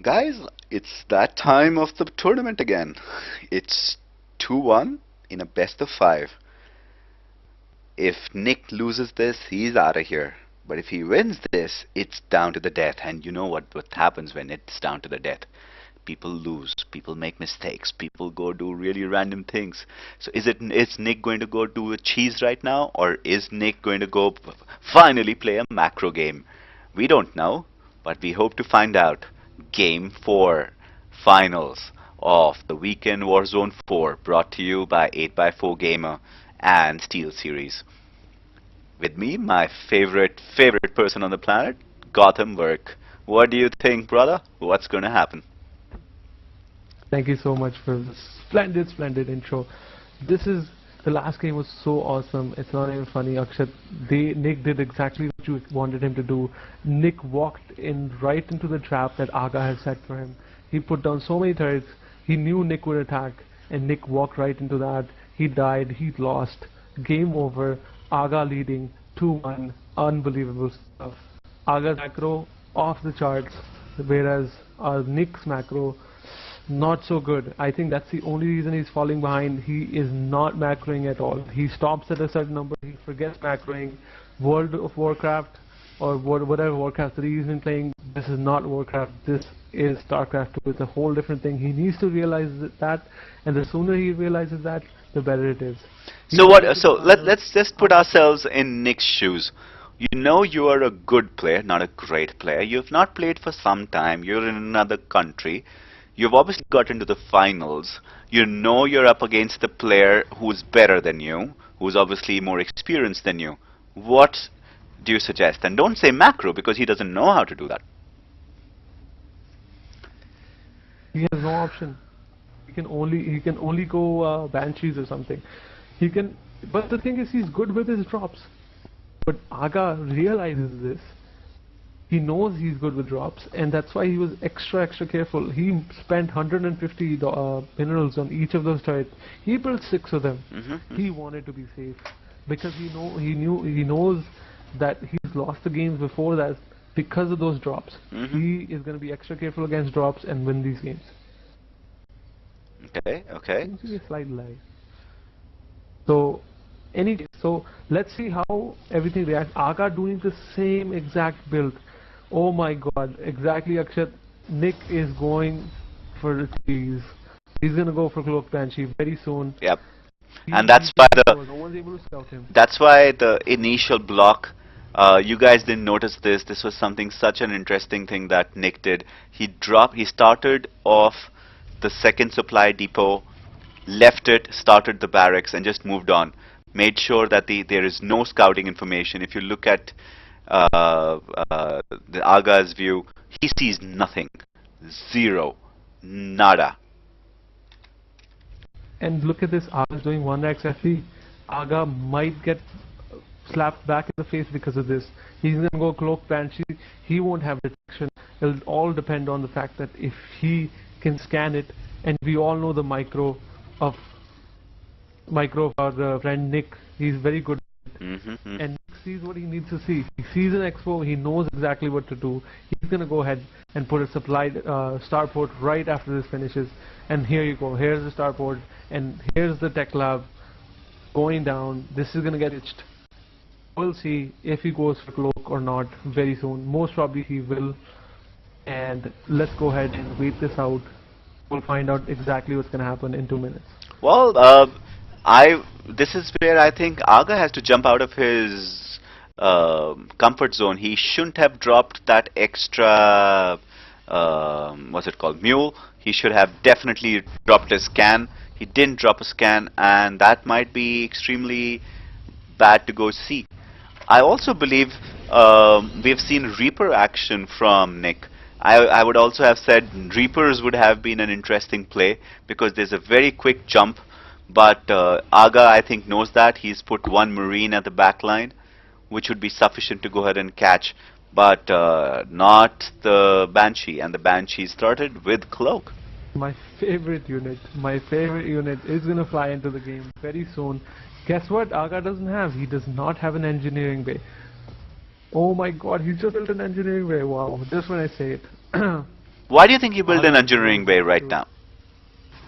Guys, it's that time of the tournament again. It's 2-1 in a best of 5. If Nick loses this, he's out of here. But if he wins this, it's down to the death. And you know what happens when it's down to the death. People lose, people make mistakes, people go do really random things. So is Nick going to go do a cheese right now, or is Nick going to go finally play a macro game? We don't know, but we hope to find out. Game 4, finals of the Weekend Warzone 4, brought to you by 8x4 Gamer and Steel Series. With me, my favorite person on the planet, Gautam Virk. What do you think, brother? What's going to happen? Thank you so much for the splendid intro. This is the last game was so awesome. It's not even funny, Akshat. Nick did exactly what you wanted him to do. Nick walked in right into the trap that Aga had set for him. He put down so many turrets. He knew Nick would attack, and Nick walked right into that. He died. He lost. Game over. Aga leading 2-1. Unbelievable stuff. Aga's macro off the charts, whereas Nick's macro not so good. I think that's the only reason he's falling behind. He is not macroing at all. He stops at a certain number. He forgets macroing. World of Warcraft or whatever Warcraft that he's been playing, this is not Warcraft. This is Starcraft 2. It's a whole different thing. He needs to realize that, and the sooner he realizes that, the better it is. So let's just put ourselves in Nick's shoes. You know you are a good player, not a great player. You've not played for some time. You're in another country. You've obviously got into the finals. You know you're up against the player who's better than you, who's obviously more experienced than you. What do you suggest? And don't say macro, because he doesn't know how to do that. He has no option. He can only go banshees or something. But the thing is, he's good with his drops. But Aga realizes this. He knows he's good with drops, and that's why he was extra careful. He spent 150 minerals on each of those turrets. He built 6 of them. He wanted to be safe because he knows that he's lost the games before that because of those drops. He is going to be extra careful against drops and win these games. Okay. Seems to be a slight lie. So let's see how everything reacts. Aga doing the same exact build. Oh my god, exactly, Akshat. Nick is going for the cheese. He's gonna go for Cloak Banshee very soon. Yep. And that's why no one's able to scout him. That's why the initial block, you guys didn't notice this. This was such an interesting thing that Nick did. He started off the second supply depot, left it, started the barracks, and just moved on. Made sure that there is no scouting information. If you look at the Aga's view, he sees nothing. Zero. Nada. And look at this, Aga's doing 1x FE. Aga might get slapped back in the face because of this. He's gonna go Cloak Banshee. He won't have detection. It'll all depend on the fact that if he can scan it, and we all know the micro of our friend Nick. He's very good. And Nick sees what he needs to see. He sees an expo, he knows exactly what to do. He's going to go ahead and put a supplied starport right after this finishes. And here you go, here's the starport, and here's the tech lab going down. This is going to get itched. We'll see if he goes for Cloak or not very soon. Most probably he will. And let's go ahead and wait this out. We'll find out exactly what's going to happen in 2 minutes. Well, this is where I think Aga has to jump out of his comfort zone. He shouldn't have dropped that extra, what's it called, mule. He should have definitely dropped a scan. He didn't drop a scan, and that might be extremely bad to go see. I also believe we've seen Reaper action from Nick. I would also have said Reapers would have been an interesting play because there's a very quick jump. But Aga, I think, knows that. He's put 1 Marine at the back line, which would be sufficient to go ahead and catch, but not the Banshee. And the Banshee started with Cloak. My favorite unit is going to fly into the game very soon. Guess what Aga doesn't have? He does not have an engineering bay. Oh my god, he just built an engineering bay. Wow, just when I say it. Why do you think he built an Aga engineering knows bay what right to- now?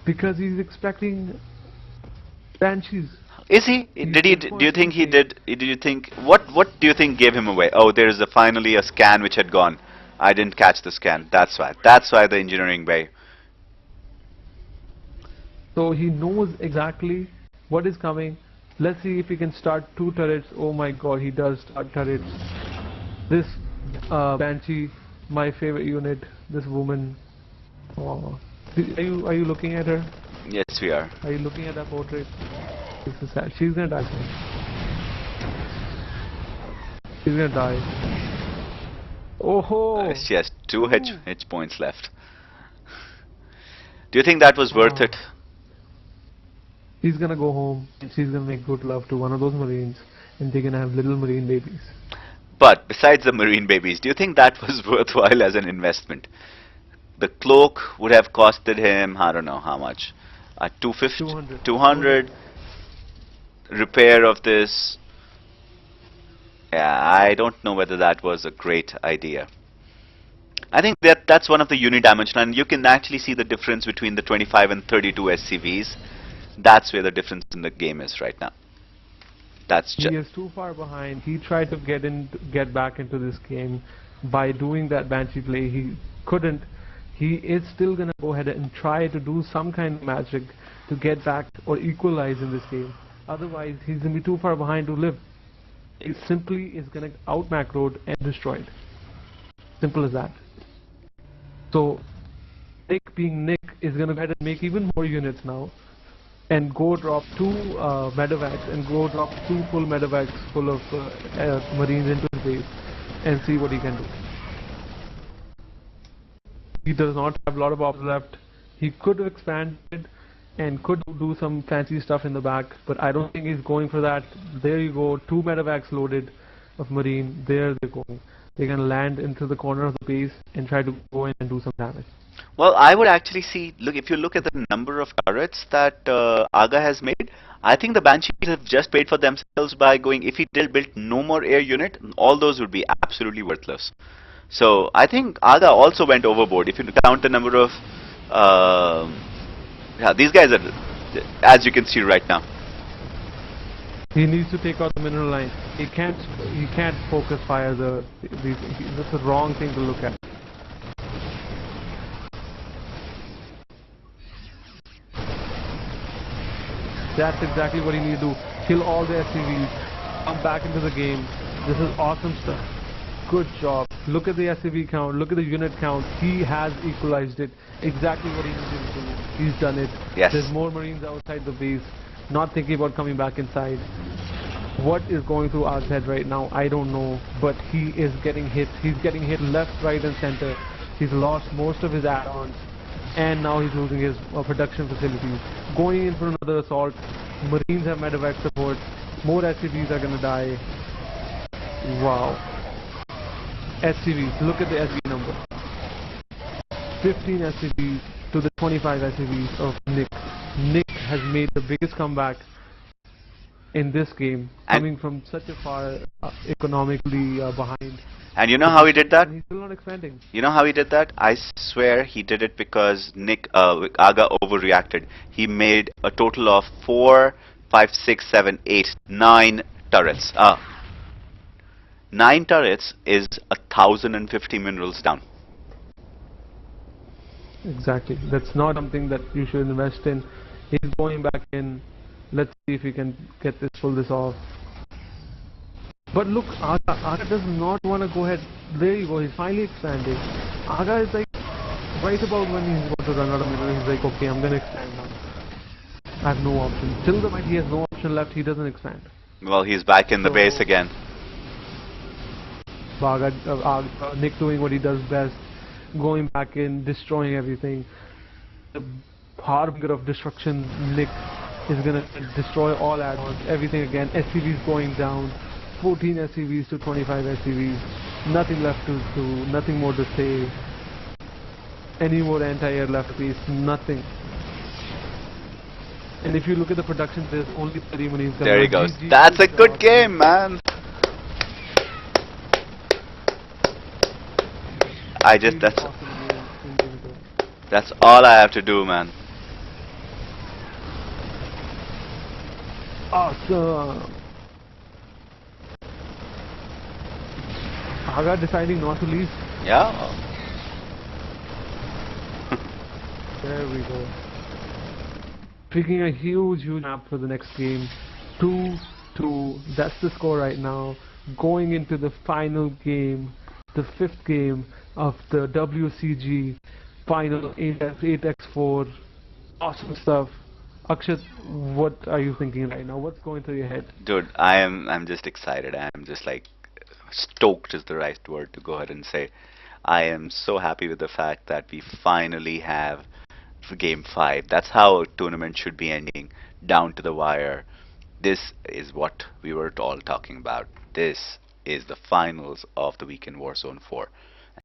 Because he's expecting banshees. Is he? He's Did he? Do you think he pinpointing did? Do you think what? What do you think gave him away? Oh, there is finally a scan which had gone. I didn't catch the scan. That's why. That's why the engineering bay. So he knows exactly what is coming. Let's see if he can start 2 turrets. Oh my god, he does start turrets. This Banshee, my favorite unit. This woman. Oh. Are you looking at her? Yes, we are. Are you looking at that portrait? This is sad. She's gonna die soon. She's gonna die. Oh ho! She has 2 hit points left. Do you think that was worth it? She's gonna go home and she's gonna make good love to one of those Marines and they're gonna have little Marine babies. But besides the marine babies, do you think that was worthwhile as an investment? The cloak would have costed him, I don't know how much, 250, 200. 200. Repair of this. Yeah, I don't know whether that was a great idea. I think that's one of the unidimensional, and you can actually see the difference between the 25 and 32 SCVs. That's where the difference in the game is right now. That's He just. is too far behind. He tried to get back into this game by doing that Banshee play. He couldn't. He is still gonna go ahead and try to do some kind of magic to get back or equalize in this game. Otherwise, he's gonna be too far behind to live. He simply is gonna out macroed and destroyed. Simple as that. So, Nick being Nick is gonna go ahead and make even more units now. And go drop 2 medevacs and go drop 2 full medevacs full of Marines into his base and see what he can do. He does not have a lot of options left. He could have expanded and could do some fancy stuff in the back, but I don't think he's going for that. There you go, 2 medevacs loaded of Marine. There they're going. They're going to land into the corner of the base and try to go in and do some damage. Well, I would actually see, look, if you look at the number of turrets that Aga has made, I think the Banshees have just paid for themselves by going, if he built no more air unit, all those would be absolutely worthless. So I think Aga also went overboard. If you count the number of, yeah, these guys are, as you can see right now. He needs to take out the mineral line. He can't focus fire that's the wrong thing to look at. That's exactly what he needs to do. Kill all the SCVs. Come back into the game. This is awesome stuff. Good job. Look at the SCV count. Look at the unit count. He has equalized it. Exactly what he needed to do. He's done it. Yes. There's more Marines outside the base. Not thinking about coming back inside. What is going through our head right now? I don't know. But he is getting hit. He's getting hit left, right and center. He's lost most of his add-ons. And now he's losing his production facilities. Going in for another assault. Marines have medevac support. More SCVs are gonna die. Wow. SCVs. Look at the SCV number. 15 SCVs to the 25 SCVs of Nick. Nick has made the biggest comeback in this game, coming from such a far economically behind. And you know how he did that? And he's still not expanding. You know how he did that? I swear he did it because Aga overreacted. He made a total of 4, 5, 6, 7, 8, 9 turrets. 9 turrets is 1,050 minerals down. Exactly. That's not something that you should invest in. He's going back in. Let's see if we can pull this off. But look, Aga does not want to go ahead. There you go, he's finally expanding. Aga is like, right about when he's about to run out of mineral, he's like, okay, I'm going to expand now. I have no option. Till the point he has no option left, he doesn't expand. Well, he's back in the base again. Nick doing what he does best, going back in, destroying everything. The harbinger of destruction, Nick is going to destroy all add-ons, everything again. SCVs going down. 14 SCVs to 25 SCVs. Nothing left to do, nothing more to say. Any more anti-air left base, nothing. And if you look at the production, there's only 30 Marines. There he goes. That's a good game, man. That's That's all I have to do, man. Awesome. Aga deciding not to leave. Yeah. There we go. Picking a huge map for the next game. 2-2. That's the score right now. Going into the final game, the 5th game of the WCG final 8x4. Awesome stuff. Akshat, what are you thinking right now? What's going through your head? Dude, I'm just excited. I'm just like stoked is the right word to go ahead and say. I am so happy with the fact that we finally have game 5. That's how a tournament should be ending, down to the wire. This is what we were all talking about. This is the finals of the Weekend Warzone 4.